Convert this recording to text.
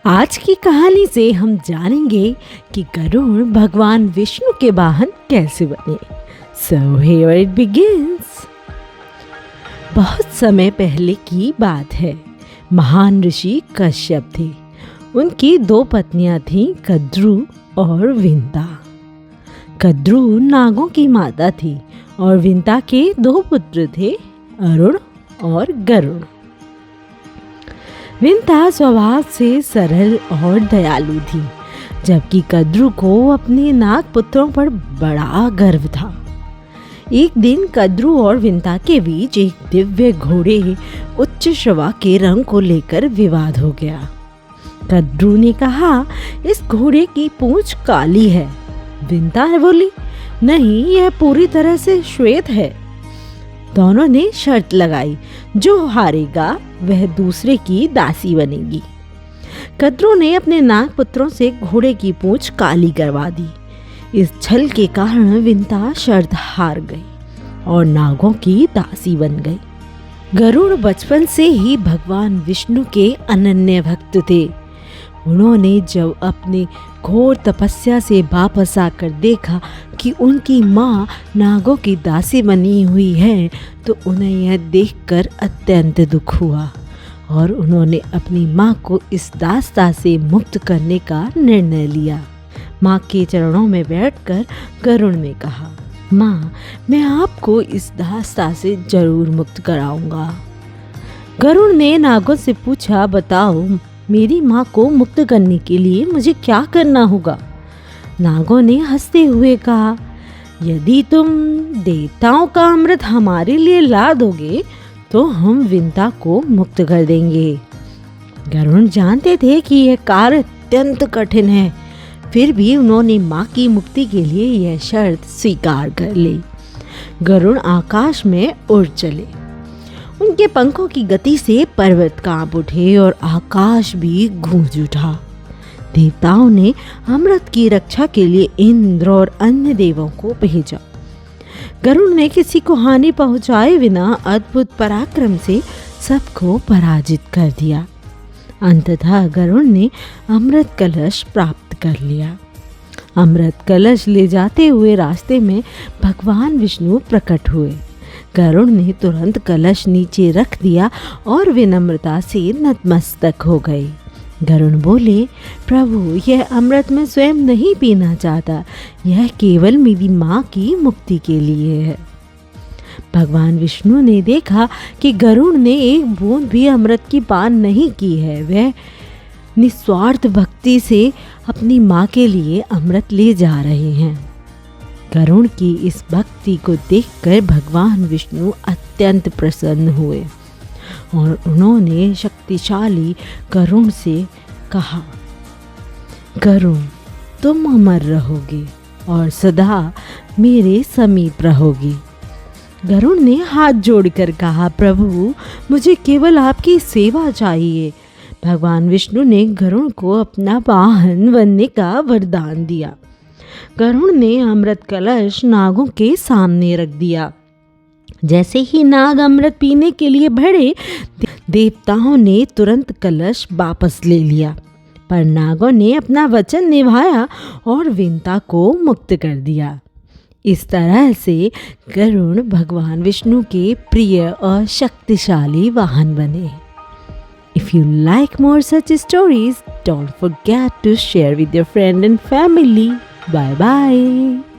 आज की कहानी से हम जानेंगे कि गरुड़ भगवान विष्णु के वाहन कैसे बने। So here it begins। बहुत समय पहले की बात है। महान ऋषि कश्यप थे। उनकी दो पत्नियां थीं, कद्रू और विंता। कद्रू नागों की माता थी और विंता के दो पुत्र थे, अरुण और गरुड़। विंता स्वभाव से सरल और दयालु थी, जबकि कद्रू को अपने नाग पुत्रों पर बड़ा गर्व था। एक दिन कद्रू और विंता के बीच एक दिव्य घोड़े उच्च श्रवा के रंग को लेकर विवाद हो गया। कद्रू ने कहा, इस घोड़े की पूंछ काली है। विंता ने बोली, नहीं, यह पूरी तरह से श्वेत है। दोनों ने शर्त लगाई, जो हारेगा वह दूसरे की दासी बनेगी। कद्रू ने अपने नाग पुत्रों से घोड़े की पूंछ काली करवा दी। इस छल के कारण विंता शर्त हार गई और नागों की दासी बन गई। गरुड़ बचपन से ही भगवान विष्णु के अनन्य भक्त थे। उन्होंने जब अपने घोर तपस्या से वापस आकर देखा कि उनकी माँ नागों की दासी बनी हुई है, तो उन्हें यह देखकर अत्यंत दुख हुआ और उन्होंने अपनी माँ को इस दास्ता से मुक्त करने का निर्णय लिया। माँ के चरणों में बैठकर गरुड़ ने कहा, माँ, मैं आपको इस दास्ता से जरूर मुक्त कराऊंगा। गरुड़ ने नागों से पूछा, बताओ, मेरी माँ को मुक्त करने के लिए मुझे क्या करना होगा? नागों ने हंसते हुए कहा, यदि तुम देवताओं का अमृत हमारे लिए ला दोगे तो हम विंता को मुक्त कर देंगे। गरुड़ जानते थे कि यह कार्य अत्यंत कठिन है, फिर भी उन्होंने माँ की मुक्ति के लिए यह शर्त स्वीकार कर ली। गरुड़ आकाश में उड़ चले। उनके पंखों की गति से पर्वत कांप उठे और आकाश भी गूंज उठा। देवताओं ने अमृत की रक्षा के लिए इंद्र और अन्य देवों को भेजा। गरुड़ ने किसी को हानि पहुंचाए बिना अद्भुत पराक्रम से सबको पराजित कर दिया। अंततः गरुड़ ने अमृत कलश प्राप्त कर लिया। अमृत कलश ले जाते हुए रास्ते में भगवान विष्णु प्रकट हुए। गरुड़ ने तुरंत कलश नीचे रख दिया और विनम्रता से नतमस्तक हो गए। गरुड़ बोले, प्रभु, यह अमृत मैं स्वयं नहीं पीना चाहता, यह केवल मेरी माँ की मुक्ति के लिए है। भगवान विष्णु ने देखा कि गरुड़ ने एक बूंद भी अमृत की पान नहीं की है। वह निस्वार्थ भक्ति से अपनी माँ के लिए अमृत ले जा रहे हैं। गरुड़ की इस भक्ति को देखकर भगवान विष्णु अत्यंत प्रसन्न हुए और उन्होंने शक्तिशाली गरुड़ से कहा, गरुड़, तुम अमर रहोगे और सदा मेरे समीप रहोगी। गरुड़ ने हाथ जोड़कर कहा, प्रभु, मुझे केवल आपकी सेवा चाहिए। भगवान विष्णु ने गरुड़ को अपना वाहन बनने का वरदान दिया। गरुड़ ने अमृत कलश नागों के सामने रख दिया। जैसे ही नाग अमृत पीने के लिए बढ़े, देवताओं ने तुरंत कलश वापस ले लिया, पर नागों ने अपना वचन निभाया और विंता को मुक्त कर दिया। इस तरह से गरुड़ भगवान विष्णु के प्रिय और शक्तिशाली वाहन बने। If you like more such stories, don't forget to share with your friend and family. Bye bye.